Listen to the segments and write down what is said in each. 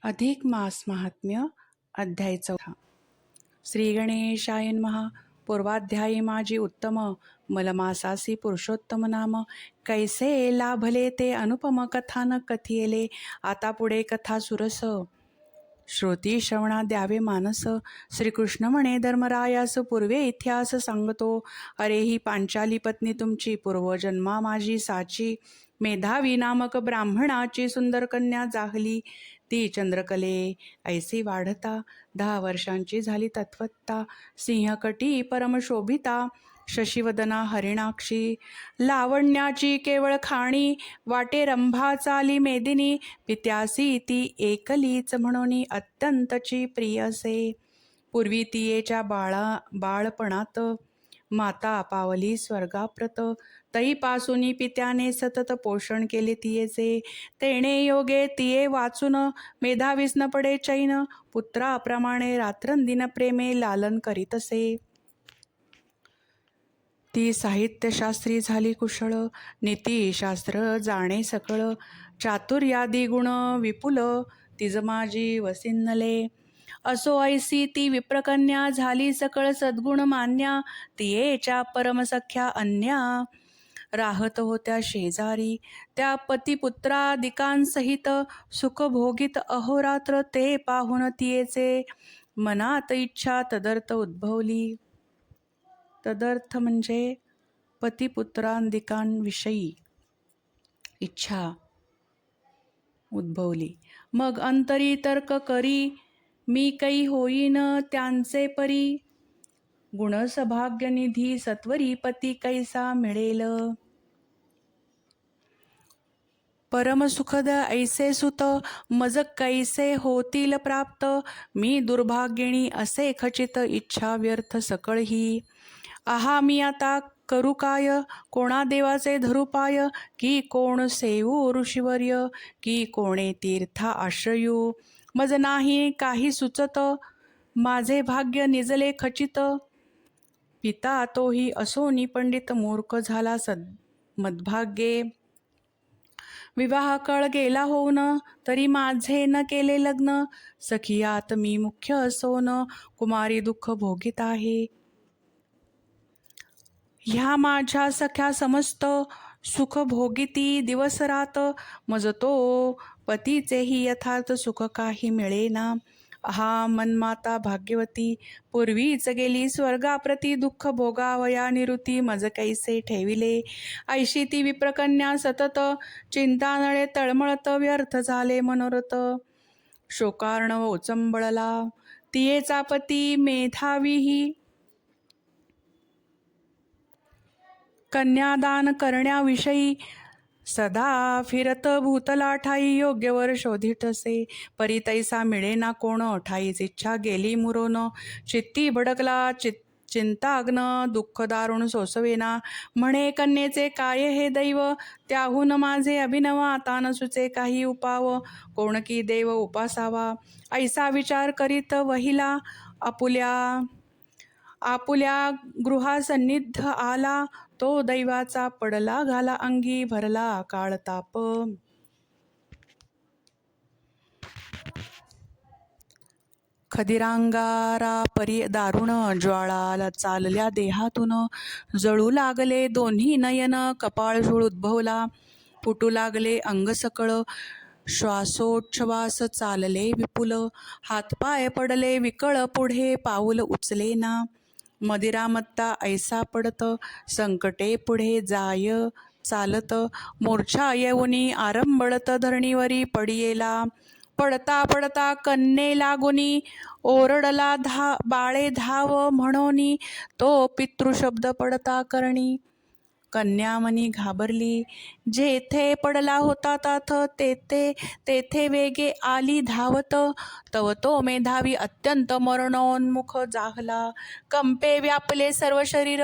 अधिक मास महात्म्य अध्याय 4. श्री गणेशाय नमः. पूर्वाध्यायी माझी उत्तम मलमासासी पुरुषोत्तम नाम. कैसे लाभले ते अनुपम कथान कथियले. आता पुढे कथा सुरस श्रोती श्रवणा द्यावे मानस. श्रीकृष्ण म्हणे धर्मरायास पूर्वे इतिहास सांगतो. अरे ही पांचाली पत्नी तुमची पूर्वजन्मा माझी साची. मेधावी नामक ब्राह्मणाची सुंदर कन्या जाहली. ती चंद्रकले ऐसी वाढता 10 वर्षांची झाली तत्वत्ता. सिंहकटी परमशोभिता शशिवदना हरिणाक्षी. लावण्याची केवळ खाणी वाटे रंभा चाली मेदिनी. पित्यासी ती एकलीच म्हणून अत्यंतची प्रिय असे. पूर्वी तियेच्या बाळपणात माता पावली स्वर्गाप्रत. तईपासून पित्याने सतत पोषण केले तियेचे. तेणे योगे तिये वाचून मेधावीस न पडे चैन. पुत्राप्रमाणे रात्रंदिन प्रेमे लालन करीत असे. ती साहित्यशास्त्री झाली कुशळ. नीतिशास्त्र जाणे सकळ. चातुर्यादी गुण विपुल तिज माझी वसिन्नले. असो ऐसी ती विप्रकन्या झाली सकळ सद्गुण मान्या. तियेच्या परमसख्या अन्या राहत होत्या शेजारी. त्या पतिपुत्रादिकांसहित सुख भोगीत अहोरात्र. ते पाहून तियेचे मनात इच्छा तदर्थ उद्भवली. तदर्थ म्हणजे पतिपुत्रांदिकांविषयी इच्छा उद्भवली. मग अंतरी तर्क करी मी कै होईन त्यांचे परी. गुणसभाग्यनिधी सत्वरी पती कैसा मिळेल. परमसुखद ऐसे सुत मज कैसे होतील प्राप्त. मी दुर्भाग्यिणी असे खचित इच्छा व्यर्थ सकळ ही. आहा मी आता करू काय कोणा देवाचे धरू पाय. की कोण सेवू ऋषीवर्य की कोणे तीर्था आश्रयू. मज नाही काही सुचत माझे भाग्य निजले खचित. पिता तोही असोनी पंडित मूर्ख झाला मदभाग्ये. विवाह काळ गेला होऊन तरी माझे न केले लग्न. सखियात मी मुख्य असोन कुमारी दुःख भोगीत आहे. ह्या माझ्या सख्या समस्त सुख भोगिती दिवस रात. मज तो पतीचेही यथार्थ सुख काही मिळेना. हा मनमाता भाग्यवती पूर्वीच गेली स्वर्गाप्रती. दुःख भोगावया निवृत्ती मज कैसे ठेविले. ऐशी ती विप्रकन्या सतत चिंतानळे तळमळत. व्यर्थ झाले मनोरथ शोकार्णव उचंबळला. तियेचा पती मेधावीही कन्यादान करण्याविषयी सदा फिरत भूतला ठाई. योग्यवर शोधित असे परी तैसा मिळेना कोण. ठाईच इच्छा गेली मुरोन चित्ती भडकला चिंताग्न. दुःख दारुण सोसवेना म्हणे कन्येचे काय हे दैव. त्याहून माझे अभिनव आता न सुचे काही उपाव. कोण की देव उपासावा ऐसा विचार करीत वहिला. आपुल्या गृहासन्निध आला. तो दैवाचा पडला घाला अंगी भरला काळताप. खदिरांगारा परी दारुण ज्वाळा चालल्या देहातून. जळू लागले दोन्ही नयन कपाळ शूळ उद्भवला. फुटू लागले अंग सकळ श्वासोच्छ्वास चालले विपुल. हातपाय पडले विकळ पुढे पाऊल उचलेना. मदिरामत्ता ऐसा पडत संकटे पुढे जाय चालत. मूर्छा येऊनी आरंबळत धरणीवरी पडियेला. पडता पडता कन्ये लागुनी ओरडला बाळे धाव म्हणूनी. तो पितृशब्द पडता करणी. कन्यामनी घाबरली जेथे पडला होता ताथ. तेथे वेगे आली धावत. तव तो मेधावी अत्यंत मरणोन्मुख जाहला. कंपे व्यापले सर्व शरीर.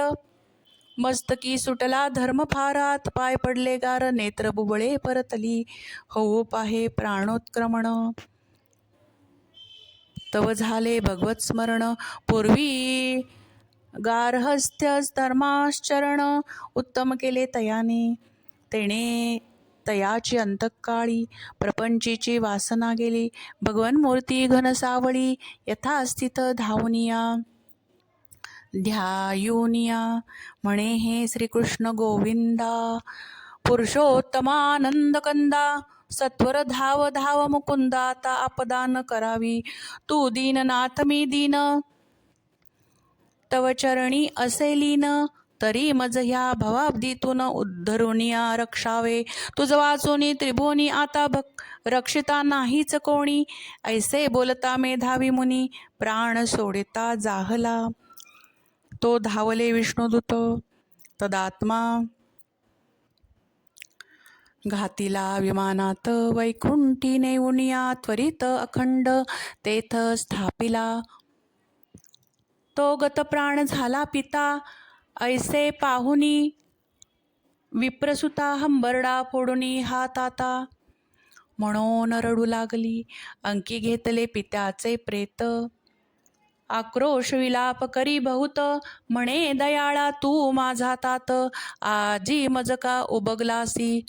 मस्तकी सुटला धर्म फार. पाय पडले गार नेत्र बुबळे परतली. होऊ पाहे प्राणोत्क्रमण. तव झाले भगवत स्मरण. पूर्वी गार्हस्थ्य धर्माचरण उत्तम केले तयाने. तेणे तयाची अंतकाळी प्रपंचीची वासना गेली. भगवन मूर्ती घन सावळी यथास्थित धावनिया ध्यायुनिया. म्हणे हे श्रीकृष्ण गोविंदा पुरुषोत्तमानंद कंदा. सत्वर धाव धाव मुकुंदा आता आपदा न करावी. तू दीननाथ मी दीन तव चरणी असे लीन. तरी मज ह्या भवाब्दीतून उद्धरुनिया रक्षावे. तुझ वाचोनी त्रिभुवनी आता रक्षिता नाहीच कोणी. ऐसे बोलता मेधावी मुनी प्राण सोडिता जाहला. तो धावले विष्णुदूत तदात्मा घातिला विमानात. वैकुंठी नेऊनिया त्वरित अखंड तेथ स्थापिला. तो गत प्राण झाला पिता ऐसे पाहुनी. विप्रसुता हंबरडा फोडुनी हात आता. म्हणून रडू लागली अंकी घेतले पित्याचे प्रेत. आक्रोश विलाप करी बहुत म्हणे दयाळा तू माझा तात. आजी मज का उबगलासी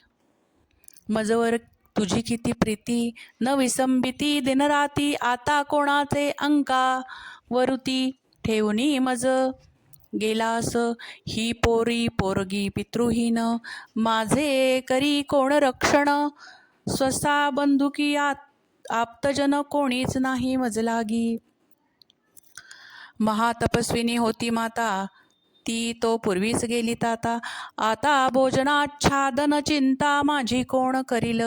मजवर तुझी किती प्रीती. न विसंबिती दिनराती आता कोणाचे अंका वरुती. ठेवणी मज गेलास ही पोरी पोरगी पितृहीन. माझे करी कोण रक्षण स्वसा बंधुकी आप्तजन कोणीच नाही मजलागी. महातपस्विनी होती माता ती तो पूर्वीच गेली ताता. आता भोजनाच्छादन चिंता माझी कोण करील.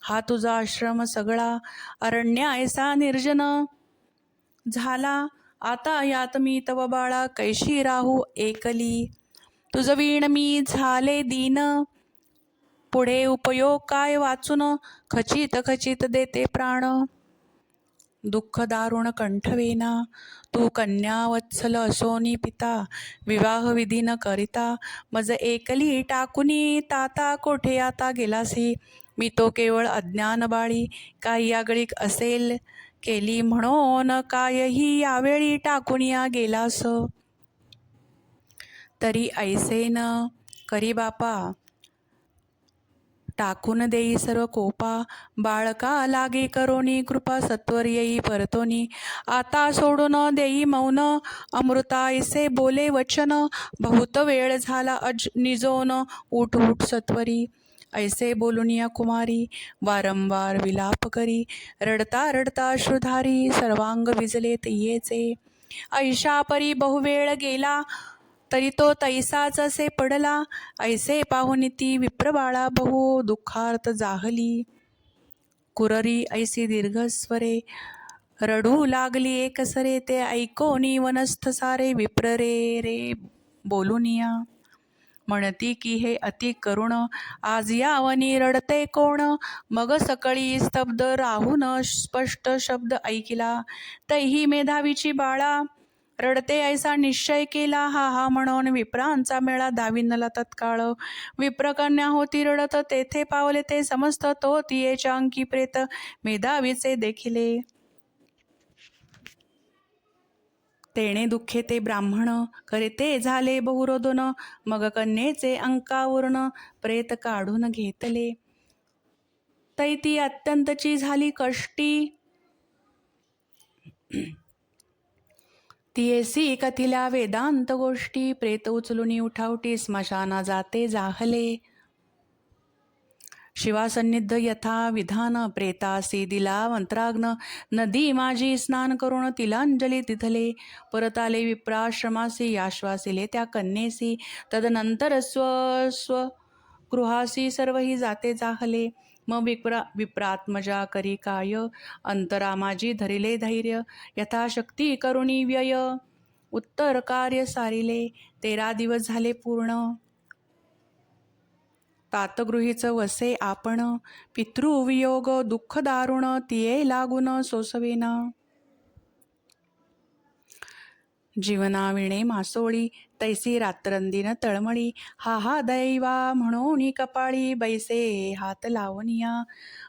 हा तुझा आश्रम सगळा अरण्य ऐसा निर्जन झाला. आता यात मी तव बाळा कैशी राहू एकली. तुझ वीण मी झाले दीन पुढे उपयोग काय वाचून. खचित खचित देते प्राण दुःख दारुण कंठवेना. तू कन्या वत्सल असोनी पिता विवाह विधी न करिता. मज एकली टाकुनी ताता कोठे आता गेलासी. मी तो केवळ अज्ञान बाळी काही आगळीक असेल केली म्हणून कायही यावेळी टाकुनिया गेलास. तरी ऐसे न करी बापा टाकून देई सर्व कोपा. बाळका लागे करोनी कृपा सत्वर येई परतोनी. आता सोडून देई मौन अमृता ऐसे बोले वचन. बहुत वेळ झाला निजोन उठ उठ सत्वरी. ऐसे बोलुनिया कुमारी वारंवार विलाप करी. रडता रडता अश्रुधारी सर्वांग विजले तियेचे. ऐशा परी बहुवेळ गेला तरी तो तैसाच असे पडला. ऐसे पाहुन ती विप्रबाळा बहु दुःखार्थ जाहली. कुररी ऐसी दीर्घस्वरे रडू लागली एकसरे. ते ऐकोनी वनस्थ सारे विप्र रे रे बोलुनिया. म्हणती की हे अति करुण आज यावनी रडते कोण. मग सकळी स्तब्ध राहून स्पष्ट शब्द ऐकिला. तैही मेधावीची बाळा रडते ऐसा निश्चय केला. हा हा म्हणून विप्रांचा मेळा धाविनला तत्काळ. विप्रकन्या होती रडत तेथे पावले ते समस्त. तो तियेच्या अंकी प्रेत मेधावीचे देखिले. तेणे दुःखे ते ब्राह्मण करिते झाले बहुरोदन. मग कन्येचे अंकावरून प्रेत काढून घेतले. तैती अत्यंतची झाली कष्टी. तियेसी कथिल्या वेदांत गोष्टी. प्रेत उचलुनी उठावटी स्मशाना जाते जाहले. शिवासन्निध यथा विधान प्रेतासी दिला मंत्राग्न. नदी माझी स्नान करून तिलांजली तिथले. परत आले विप्राश्रमासी आश्वासिले त्या कन्येसी. तदनंतर स्व गृहासी सर्वही जाते जाहले. मग विप्रात्मजा करी काय अंतरा माझी धरिले धैर्य. यथाशक्ती करुणी व्यय उत्तर कार्य सारिले. 13 दिवस झाले पूर्ण तातगृहीच वसे आपण. पितृवियोग दुःख दारुण तिये लागून सोसवेना. जीवनाविणे मासोळी तैसी रात्रंदिन तळमळी. हा हा दैवा म्हणून कपाळी बैसे हात लावनिया.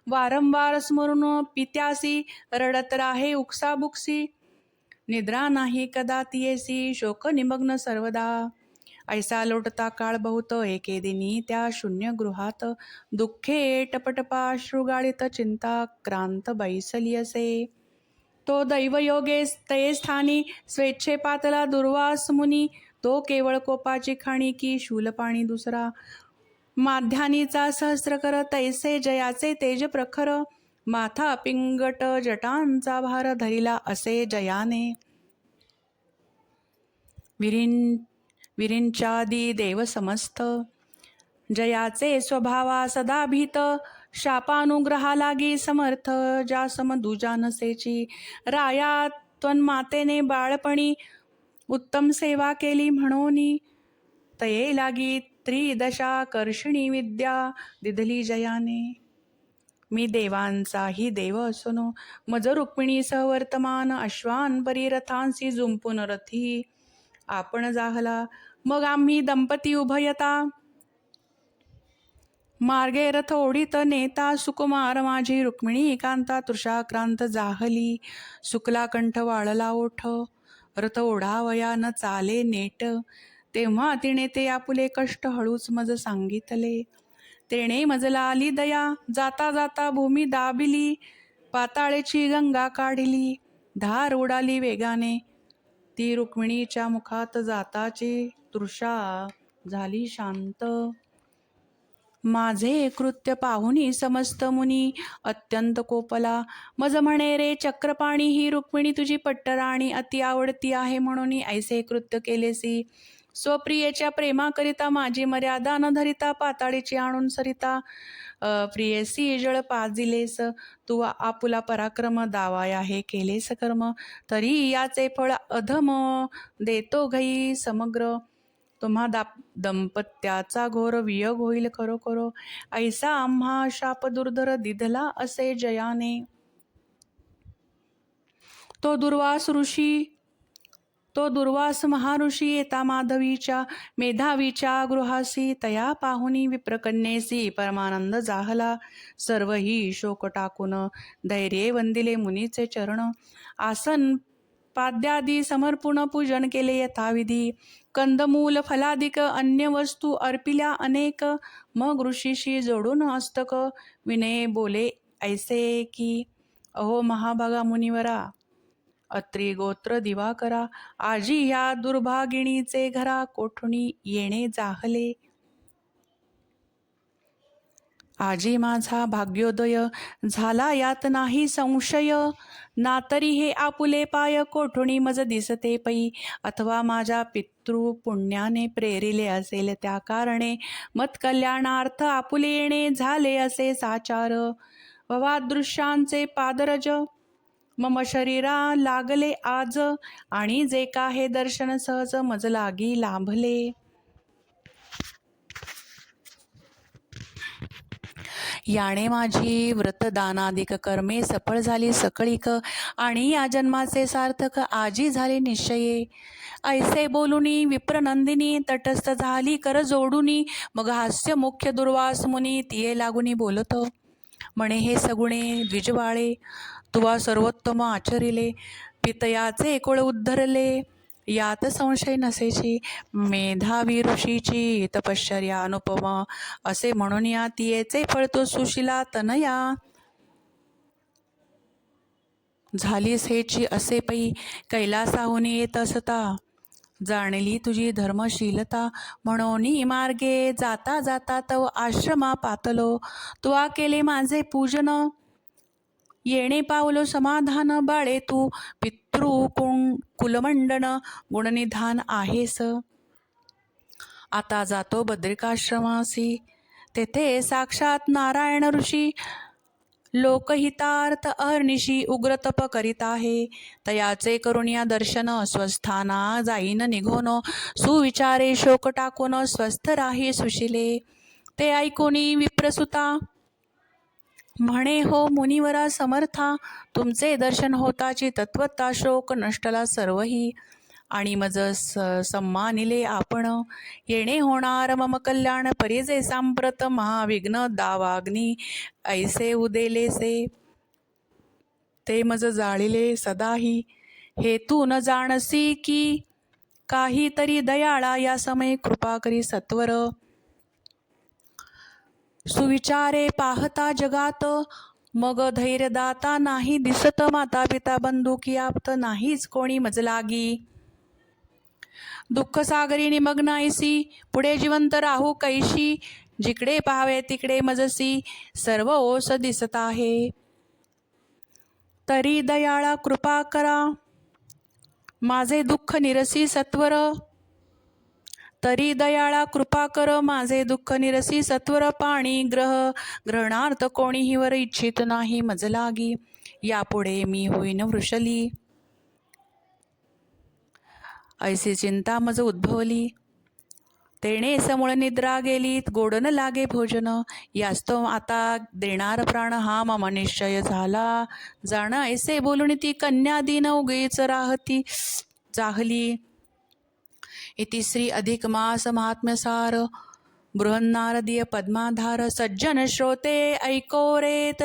वारंवार स्मरून पित्यासी रडत राहे उक्साबुक्सी. निद्रा नाही कदा तियेसी शोक निमग्न सर्वदा. ऐसा लोटता काळ बहुत एके दिनी त्या शून्य गृहात दुःखे टपटपाश्रू गाळीत चिंता क्रांत बैसली असे. तो दैवयोगे तये स्थानी स्वेच्छे पातला दुर्वास मुनी. तो केवळ कोपाची खाणी की शूलपाणी दुसरा. माध्यानीचा सहस्रकर तैसे जयाचे तेज प्रखर. माथा पिंगट जटांचा भार धरिला असे जयाने. विरिंचादी देव समस्त जयाचे स्वभावा सदा भीत. शापानुग्रहा लागी समर्थ जासम दुजा नसेची. राया त्वन्मातेने बाळपणी उत्तम सेवा केली म्हणोनी. तये लागी त्रिदशा कर्षिणी विद्या दिधली जयाने. मी देवांचाही देव असनो मज रुक्मिणी सहवर्तमान. अश्वान परिरथांसी जुंपून रथी आपण जाहला. मग आम्ही दंपती उभयता मार्गे रथ ओढीत नेता. सुकुमार माझी रुक्मिणी कांता तृषाक्रांत जाहली. सुकला कंठ वाळला ओठ रथ ओढावया न चाले नेट. तेव्हा तिने ते आपुले कष्ट हळूच मज सांगितले. तेणे मजला आली दया जाता जाता भूमी दाबिली. पाताळेची गंगा काढली धार उडाली वेगाने. ती रुक्मिणीच्या मुखात जाताची तृषा झाली शांत. माझे कृत्य पाहुनी समस्त मुनी अत्यंत कोपला. मज म्हणे रे चक्रपाणी ही रुक्मिणी तुझी पट्टराणी अति आवडती आहे म्हणून ऐसे कृत्य केलेसी. स्वप्रियेच्या प्रेमाकरिता माझी मर्यादा न धरिता पाताळीची आणून सरिता. प्रियसी जळ पाजिलेस तू आपुला पराक्रम दावाया हे केलेस कर्म. तरी याचे फळ अधम देतो घई समग्र. तुम्हा दंपत्याचा घोर वियोग होईल खरोखरो. ऐसा आम्हा शाप दुर्धर दिधला असे जयाने. तो दुर्वास महाऋषी येता माधवीच्या मेधावीच्या गृहासी. तया पाहुनी विप्रकन्येसी परमानंद जाहला. सर्वही शोक टाकून धैर्ये वंदिले मुनीचे चरण. आसन पाद्यादी समर्पून पूजन केले यथाविधी. कंदमूल फलादिक अन्य वस्तू अर्पिल्या अनेक. मग ऋषीशी जोडून अस्तक विनय बोले ऐसे की. अहो महाभागा मुनिवरा अत्री गोत्र दिवाकरा. आजी ह्या दुर्भागिणीचे घरा कोठुनी येणे जाहले. आजी माझा भाग्योदय झाला यात नाही संशय. ना तरी हे आपुले पाय कोठुणी मज दिसते पै. अथवा माझ्या पितृ पुण्याने प्रेरिले असेल त्या कारणे मत्कल्याणार्थ आपुले येणे झाले असे साचार. भवादृश्यांचे पादरज मम शरीरा लागले आज. आणि जे का हे दर्शन सहज मज लागी लाभले. याने माझी व्रतदानादिक कर्मे सफळ झाली सकळीक. आणि या जन्माचे सार्थक आजी झाले निश्चये. ऐसे बोलुनी विप्रनंदिनी तटस्थ झाली कर जोडुनी. मग हास्य मुख्य दुर्वास मुनी तिये लागुनी बोलतो. म्हणे हे सगुणे द्विजवाळे तुवा सर्वोत्तम आचरिले. पितयाचे कुळ उद्धरले यात संशय नसेची. मेधावी ऋषीची तपश्चर्या अनुपम असे म्हणून या तियेचे फळ तो सुशिला तनया. झालीस हेची असे पै कैलासाहून येत असता. जाणली तुझी धर्मशीलता म्हणून मार्गे जाता जाता तव आश्रमा पातलो. तुवा केले माझे पूजन येणे पावलो समाधान. बाळे तू पितृ कुलमंडन गुणनिधान आहेस. आता जातो बद्रिकाश्रमासी. तेथे साक्षात नारायण ऋषी लोकहितार्थ अहर्निशी उग्र तप करीत आहे. तयाचे करुणिया दर्शन स्वस्थाना जाईन निघोन. सुविचारे शोक टाकून स्वस्थ राही सुशिले. ते ऐकुनी विप्रसुता म्हणे हो मुनिवरा समर्था. तुमचे दर्शन होताची तत्वता शोक नष्टला सर्वही. आणि मज सम्मानिले आपण. येणे होणार मम कल्याण परिजे सांप्रत. महाविघ्न दावाग्नी ऐसे उदेलेसे. ते मज जाळिले सदाही. हे तू न जाणसी की काहीतरी दयाळा या समय कृपा करी सत्वर. सुविचारे पाहता जगात मग धैर्यदाता नाही दिसत. माता पिता बंधू की आप्त नाहीच कोणी मज लागी. दुःख सागरी निमग्न ऐसी पुढे जिवंत राहू कैशी. जिकडे पाहावे तिकडे मजसी सर्व ओस दिसत आहे. तरी दयाळा कृपा करा माझे दुःख निरसी सत्वर. तरी दयाळा कृपा कर माझे दुःख निरसी सत्वर. पाणी ग्रहणार्थ कोणीही वर इच्छित नाही मज लागी. यापुढे मी होईन वृषली. ऐसी चिंता मज उद्भवली. तेणे समूळ निद्रा गेली. गोड न लागे भोजन. यास्तव आता देणार प्राण हा मम निश्चय झाला. जाण ऐसे बोलून ती कन्या दीन उगीच राहती जाहली. इति श्री अधिक मास महात्म्यसार. बृहन्नारदीय पद्माधार. सज्जन श्रोते ऐको रेत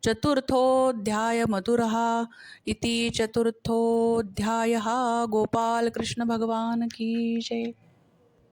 चतुर्थोऽध्याय मधुरः. इति चतुर्थोऽध्यायः. गोपाल कृष्ण भगवान की जय.